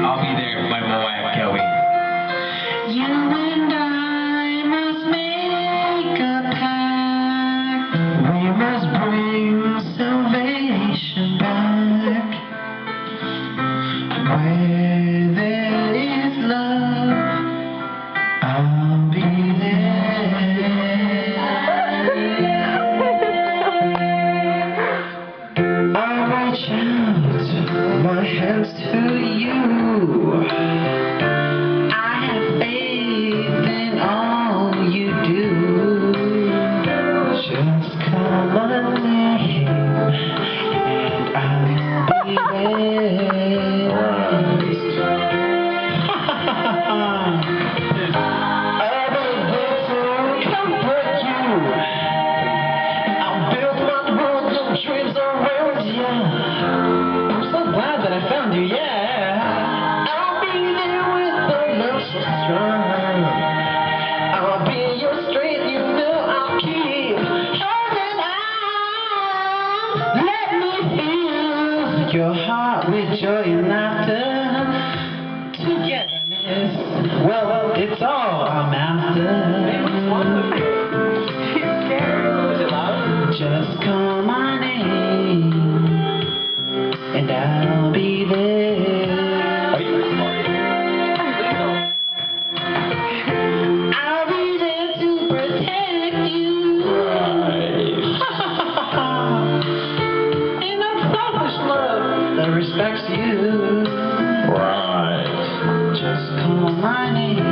I'll be there with my wife, Kelly. You and I must make a pact. We must bring salvation back. Where there is love, I'll be there. I reach out my hands to you. I have faith in all you do. Just call my name and I'll be there. I'll be there to comfort you. I'll build my world of dreams around you. I'm so glad that I found you, yeah. I'll be there with the love so strong. I'll be your strength, you know I'll keep holding on. Let me fill your heart with joy and laughter. Togetherness, well, it's all I'm after. Just call my name and I'll be there. I'll be there to protect you. In a selfish love that respects you. Right. Just call my name